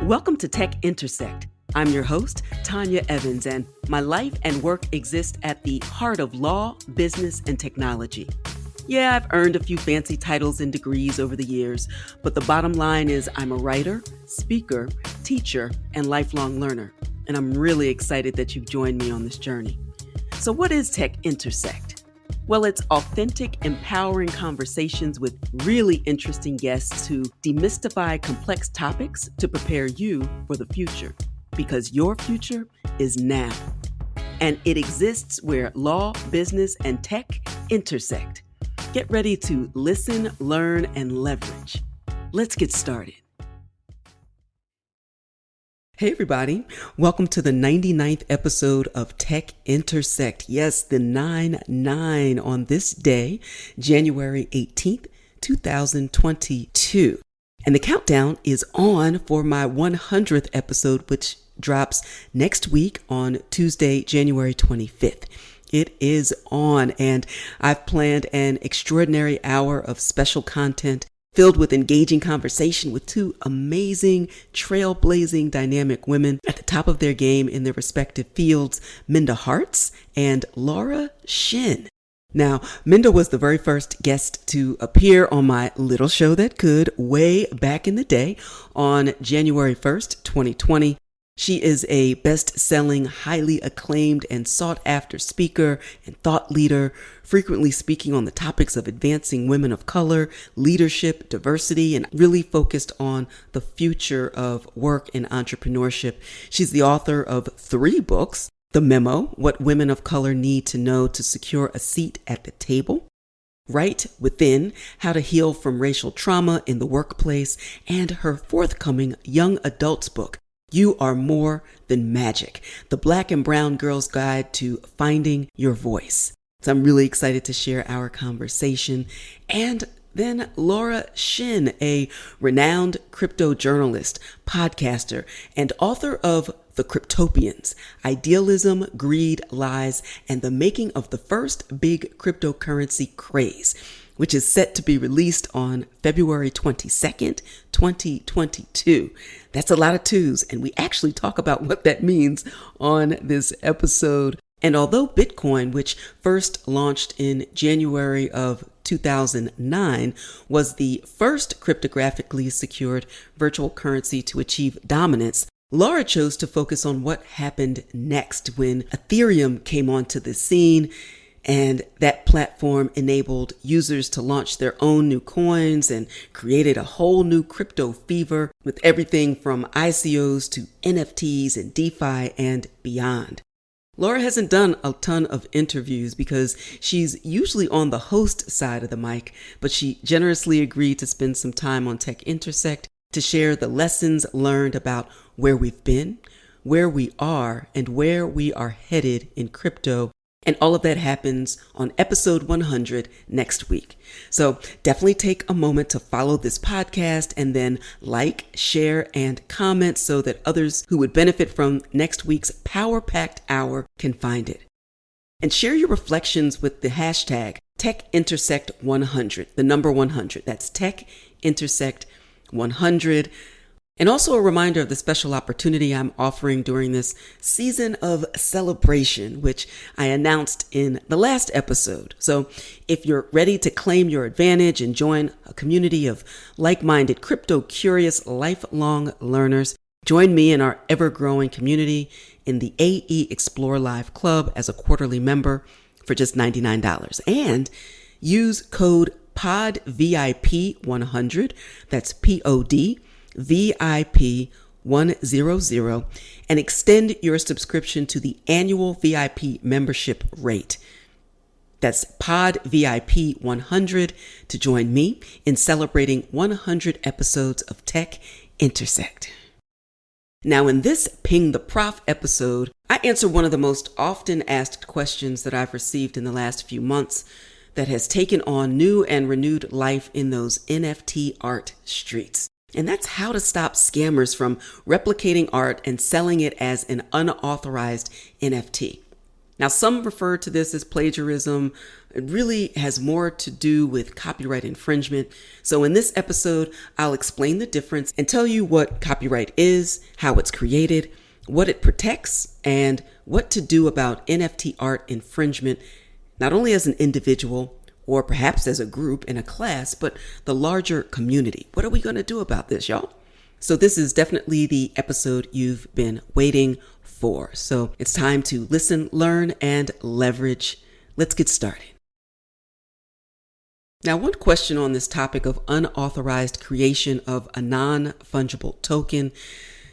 Welcome to Tech Intersect. I'm your host, Tanya Evans, and my life and work exist at the heart of law, business, and technology. Yeah, I've earned a few fancy titles and degrees over the years, but the bottom line is I'm a writer, speaker, teacher, and lifelong learner, and I'm really excited that you've joined me on this journey. So what is Tech Intersect? Well, it's authentic, empowering conversations with really interesting guests who demystify complex topics to prepare you for the future, because your future is now. And it exists where law, business, and tech intersect. Get ready to listen, learn, and leverage. Let's get started. Hey everybody, welcome to the 99th episode of Tech Intersect. Yes, the 9-9 on this day, January 18th, 2022. And the countdown is on for my 100th episode, which drops next week on Tuesday, January 25th. It is on, and I've planned an extraordinary hour of special content filled with engaging conversation with two amazing, trailblazing, dynamic women at the top of their game in their respective fields, Minda Harts and Laura Shin. Now, Minda was the very first guest to appear on my Little Show That Could way back in the day on January 1st, 2020. She is a best-selling, highly acclaimed and sought-after speaker and thought leader, frequently speaking on the topics of advancing women of color, leadership, diversity, and really focused on the future of work and entrepreneurship. She's the author of 3 books: The Memo, What Women of Color Need to Know to Secure a Seat at the Table; Right Within, How to Heal from Racial Trauma in the Workplace; and her forthcoming young adults book, You Are More Than Magic, the Black and Brown Girl's Guide to Finding Your Voice. So I'm really excited to share our conversation. And then Laura Shin, a renowned crypto journalist, podcaster, and author of The Cryptopians: Idealism, Greed, Lies, and the Making of the First Big Cryptocurrency Craze, which is set to be released on February 22nd, 2022. That's a lot of twos, and we actually talk about what that means on this episode. And although Bitcoin, which first launched in January of 2009, was the first cryptographically secured virtual currency to achieve dominance, Laura chose to focus on what happened next when Ethereum came onto the scene. And that platform enabled users to launch their own new coins and created a whole new crypto fever with everything from ICOs to NFTs and DeFi and beyond. Laura hasn't done a ton of interviews because she's usually on the host side of the mic, but she generously agreed to spend some time on Tech Intersect to share the lessons learned about where we've been, where we are, and where we are headed in crypto. And all of that happens on episode 100 next week. So definitely take a moment to follow this podcast and then like, share, and comment so that others who would benefit from next week's power-packed hour can find it. And share your reflections with the hashtag TechIntersect100, the number 100. That's TechIntersect100. And also a reminder of the special opportunity I'm offering during this season of celebration, which I announced in the last episode. So if you're ready to claim your advantage and join a community of like-minded, crypto-curious, lifelong learners, join me in our ever-growing community in the AE Explore Live Club as a quarterly member for just $99. And use code PODVIP100, that's POD, VIP 100, and extend your subscription to the annual VIP membership rate. That's Pod VIP 100 to join me in celebrating 100 episodes of Tech Intersect. Now, in this Ping the Prof episode, I answer one of the most often asked questions that I've received in the last few months that has taken on new and renewed life in those NFT art streets. And that's how to stop scammers from replicating art and selling it as an unauthorized NFT. Now, some refer to this as plagiarism. It really has more to do with copyright infringement. So in this episode, I'll explain the difference and tell you what copyright is, how it's created, what it protects, and what to do about NFT art infringement, not only as an individual or perhaps as a group in a class, but the larger community. What are we going to do about this, y'all? So this is definitely the episode you've been waiting for. So it's time to listen, learn, and leverage. Let's get started. Now, one question on this topic of unauthorized creation of a non-fungible token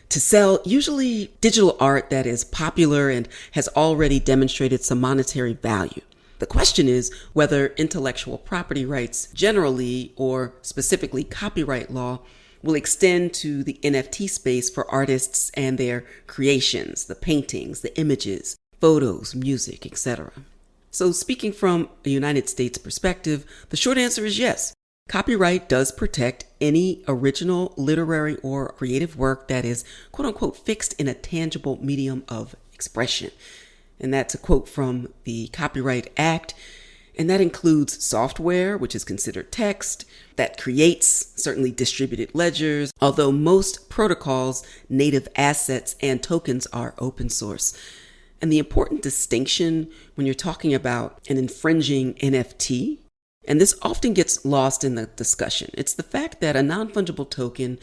to sell usually digital art that is popular and has already demonstrated some monetary value. The question is whether intellectual property rights generally, or specifically copyright law, will extend to the NFT space for artists and their creations, the paintings, the images, photos, music, etc. So speaking from a United States perspective, the short answer is yes. Copyright does protect any original literary or creative work that is quote unquote fixed in a tangible medium of expression. And that's a quote from the Copyright Act. And that includes software, which is considered text, that creates certainly distributed ledgers, although most protocols, native assets, and tokens are open source. And the important distinction when you're talking about an infringing NFT, and this often gets lost in the discussion, it's the fact that a non-fungible token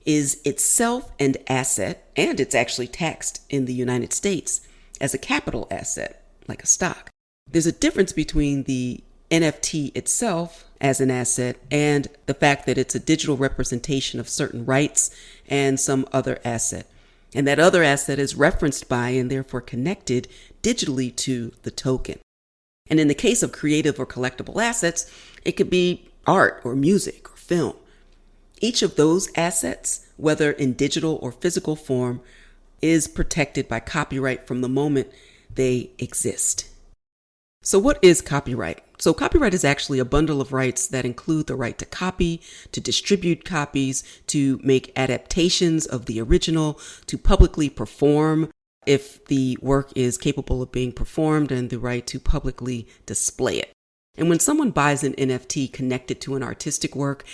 is itself an asset, and it's actually taxed in the United States as a capital asset, like a stock. There's a difference between the NFT itself as an asset and the fact that it's a digital representation of certain rights and some other asset. And that other asset is referenced by and therefore connected digitally to the token. And in the case of creative or collectible assets, it could be art or music or film. Each of those assets, whether in digital or physical form, is protected by copyright from the moment they exist. So what is copyright? So copyright is actually a bundle of rights that include the right to copy, to distribute copies, to make adaptations of the original, to publicly perform if the work is capable of being performed, and the right to publicly display it. And when someone buys an NFT connected to an artistic work,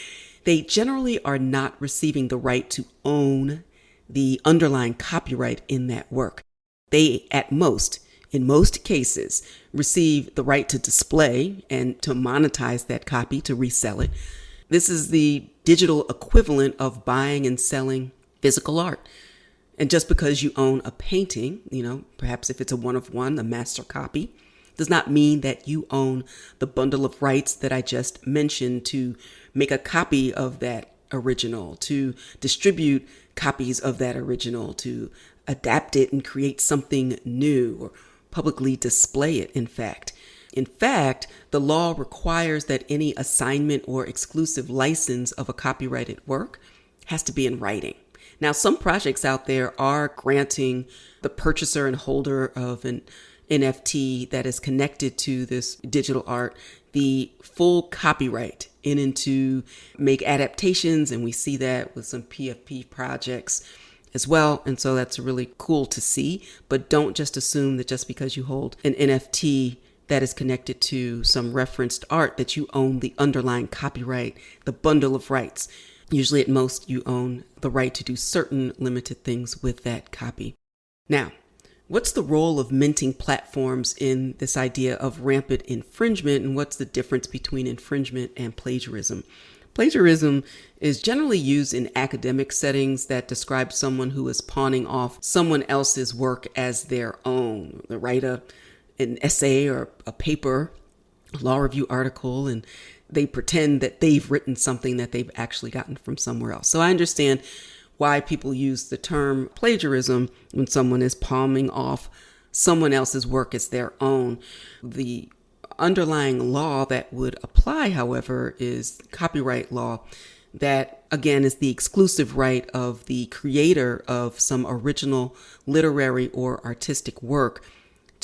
they generally are not receiving the right to own the underlying copyright in that work. They, at most, in most cases, receive the right to display and to monetize that copy, to resell it. This is the digital equivalent of buying and selling physical art. And just because you own a painting, perhaps if it's a one of one, a master copy, does not mean that you own the bundle of rights that I just mentioned to make a copy of that original, to distribute copies of that original, to adapt it and create something new, or publicly display it, in fact. In fact, the law requires that any assignment or exclusive license of a copyrighted work has to be in writing. Now, some projects out there are granting the purchaser and holder of an NFT that is connected to this digital art the full copyright and to make adaptations, and we see that with some PFP projects as well. And so that's really cool to see, but don't just assume that just because you hold an NFT that is connected to some referenced art that you own the underlying copyright, the bundle of rights. Usually at most you own the right to do certain limited things with that copy. Now, what's the role of minting platforms in this idea of rampant infringement, and what's the difference between infringement and plagiarism? Plagiarism is generally used in academic settings that describe someone who is pawning off someone else's work as their own. They write an essay or a paper, a law review article, and they pretend that they've written something that they've actually gotten from somewhere else. So I understand why people use the term plagiarism when someone is palming off someone else's work as their own. The underlying law that would apply, however, is copyright law. That, again, is the exclusive right of the creator of some original literary or artistic work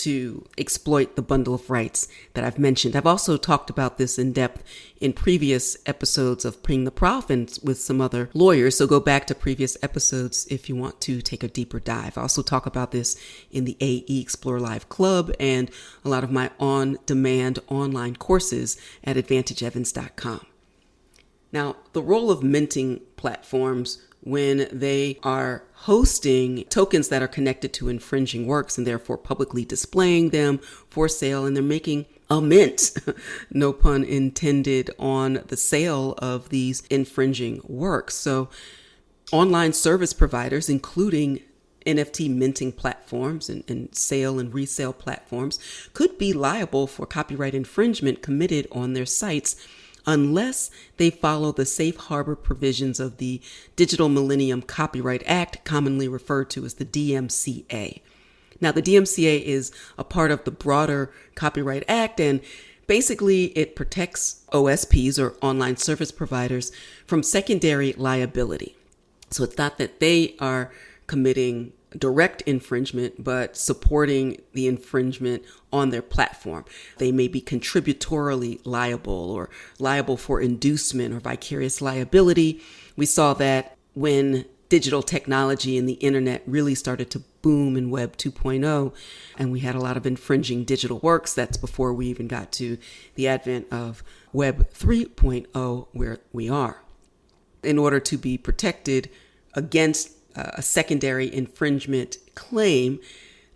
to exploit the bundle of rights that I've mentioned. I've also talked about this in depth in previous episodes of Ping the Prof and with some other lawyers. So go back to previous episodes if you want to take a deeper dive. I also talk about this in the AE Explore Live Club and a lot of my on-demand online courses at advantageevans.com. Now, the role of minting platforms when they are hosting tokens that are connected to infringing works and therefore publicly displaying them for sale, and they're making a mint, no pun intended, on the sale of these infringing works. So online service providers, including NFT minting platforms and sale and resale platforms, could be liable for copyright infringement committed on their sites unless they follow the safe harbor provisions of the Digital Millennium Copyright Act, commonly referred to as the DMCA. Now, the DMCA is a part of the broader Copyright Act, and basically it protects OSPs, or online service providers, from secondary liability. So it's not that they are committing direct infringement, but supporting the infringement on their platform. They may be contributorily liable or liable for inducement or vicarious liability. We saw that when digital technology and the internet really started to boom in Web 2.0, and we had a lot of infringing digital works. That's before we even got to the advent of Web 3.0, where we are. In order to be protected against a secondary infringement claim,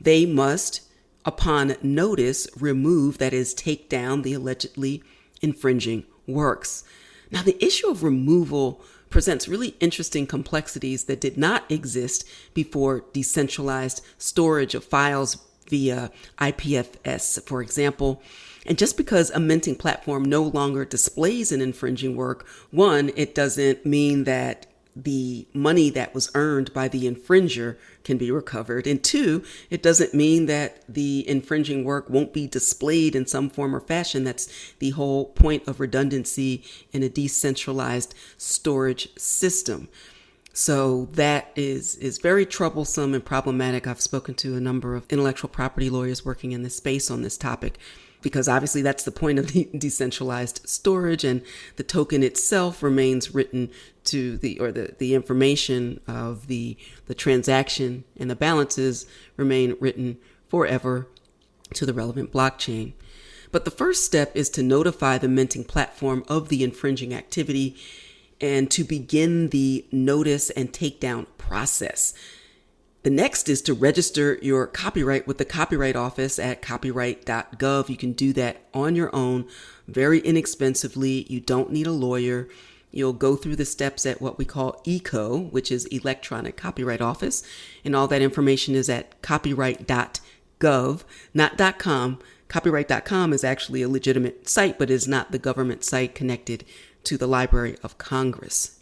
they must, upon notice, remove, that is, take down the allegedly infringing works. Now, the issue of removal presents really interesting complexities that did not exist before decentralized storage of files via IPFS, for example. And just because a minting platform no longer displays an infringing work, one, it doesn't mean that the money that was earned by the infringer can be recovered. And two, it doesn't mean that the infringing work won't be displayed in some form or fashion. That's the whole point of redundancy in a decentralized storage system. So that is very troublesome and problematic. I've spoken to a number of intellectual property lawyers working in this space on this topic, because obviously that's the point of the decentralized storage, and the token itself remains written to the information of the transaction and the balances remain written forever to the relevant blockchain. But the first step is to notify the minting platform of the infringing activity and to begin the notice and takedown process. The next is to register your copyright with the Copyright Office at copyright.gov. You can do that on your own, very inexpensively. You don't need a lawyer. You'll go through the steps at what we call ECO, which is Electronic Copyright Office. And all that information is at copyright.gov, not .com. Copyright.com is actually a legitimate site, but is not the government site connected to the Library of Congress.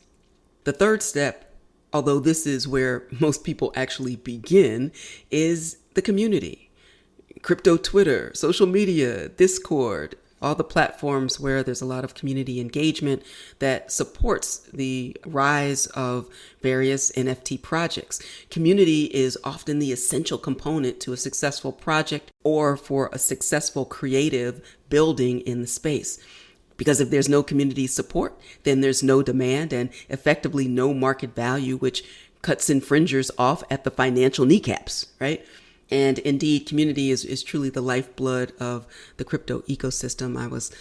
The third step, although this is where most people actually begin, is the community. Crypto Twitter, social media, Discord, all the platforms where there's a lot of community engagement that supports the rise of various NFT projects. Community is often the essential component to a successful project or for a successful creative building in the space. Because if there's no community support, then there's no demand and effectively no market value, which cuts infringers off at the financial kneecaps, right? And indeed, community is truly the lifeblood of the crypto ecosystem. I was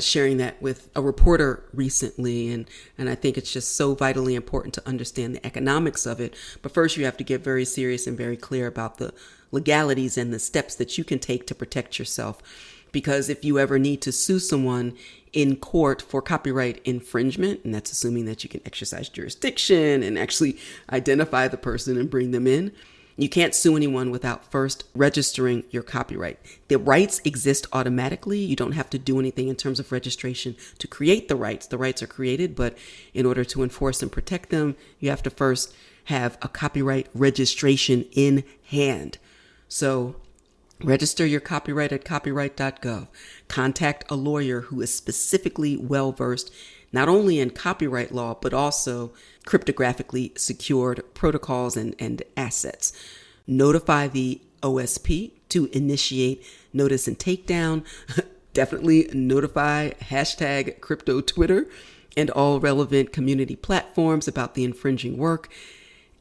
sharing that with a reporter recently, and I think it's just so vitally important to understand the economics of it. But first, you have to get very serious and very clear about the legalities and the steps that you can take to protect yourself. Because if you ever need to sue someone in court for copyright infringement, and that's assuming that you can exercise jurisdiction and actually identify the person and bring them in, you can't sue anyone without first registering your copyright. The rights exist automatically. You don't have to do anything in terms of registration to create the rights. The rights are created, but in order to enforce and protect them, you have to first have a copyright registration in hand. So register your copyright at copyright.gov. Contact a lawyer who is specifically well-versed not only in copyright law, but also cryptographically secured protocols and assets. Notify the OSP to initiate notice and takedown. Definitely notify #crypto Twitter and all relevant community platforms about the infringing work.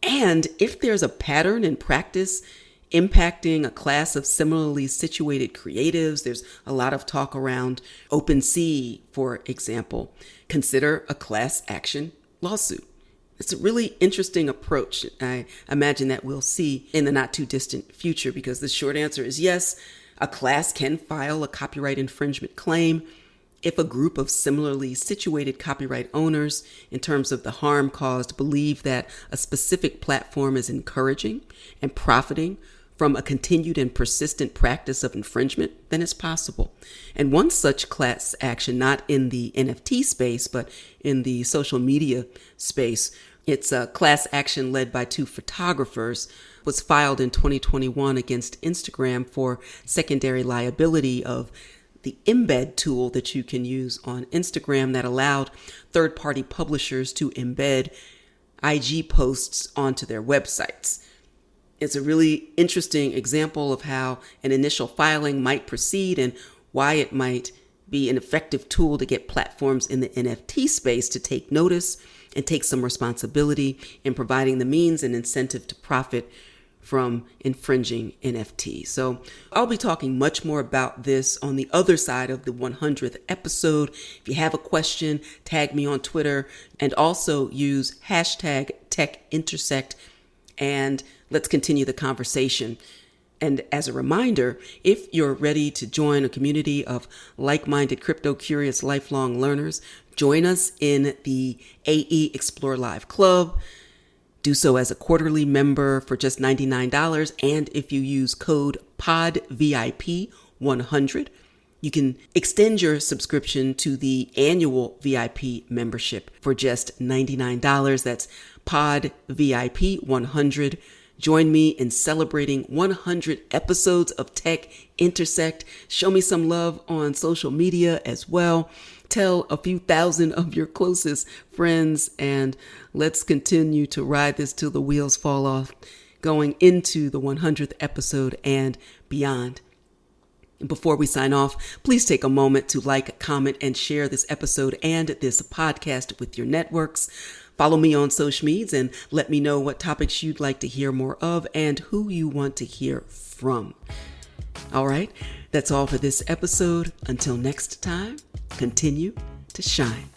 And if there's a pattern in practice impacting a class of similarly situated creatives, there's a lot of talk around OpenSea, for example, consider a class action lawsuit. It's a really interesting approach. I imagine that we'll see in the not too distant future, because the short answer is yes, a class can file a copyright infringement claim if a group of similarly situated copyright owners, in terms of the harm caused, believe that a specific platform is encouraging and profiting from a continued and persistent practice of infringement, then it's possible. And one such class action, not in the NFT space, but in the social media space, it's a class action led by 2 photographers, was filed in 2021 against Instagram for secondary liability of the embed tool that you can use on Instagram that allowed third-party publishers to embed IG posts onto their websites. It's a really interesting example of how an initial filing might proceed and why it might be an effective tool to get platforms in the NFT space to take notice and take some responsibility in providing the means and incentive to profit from infringing NFTs. So I'll be talking much more about this on the other side of the 100th episode. If you have a question, tag me on Twitter and also use #TechIntersect, and let's continue the conversation. And as a reminder, if you're ready to join a community of like-minded crypto-curious lifelong learners, join us in the AE Explore Live Club. Do so as a quarterly member for just $99. And if you use code PODVIP100, you can extend your subscription to the annual VIP membership for just $99. That's PODVIP100. Join me in celebrating 100 episodes of Tech Intersect. Show me some love on social media as well. Tell a few thousand of your closest friends, and let's continue to ride this till the wheels fall off, going into the 100th episode and beyond. Before we sign off, please take a moment to like, comment, and share this episode and this podcast with your networks. Follow me on social medias and let me know what topics you'd like to hear more of and who you want to hear from. All right, that's all for this episode. Until next time, continue to shine.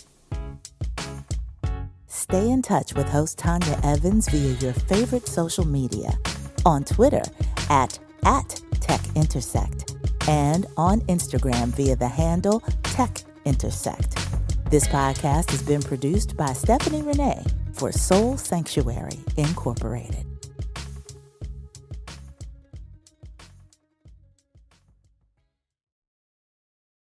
Stay in touch with host Tanya Evans via your favorite social media. On Twitter @TechIntersect and on Instagram via the handle TechIntersect. This podcast has been produced by Stephanie Renee for Soul Sanctuary Incorporated.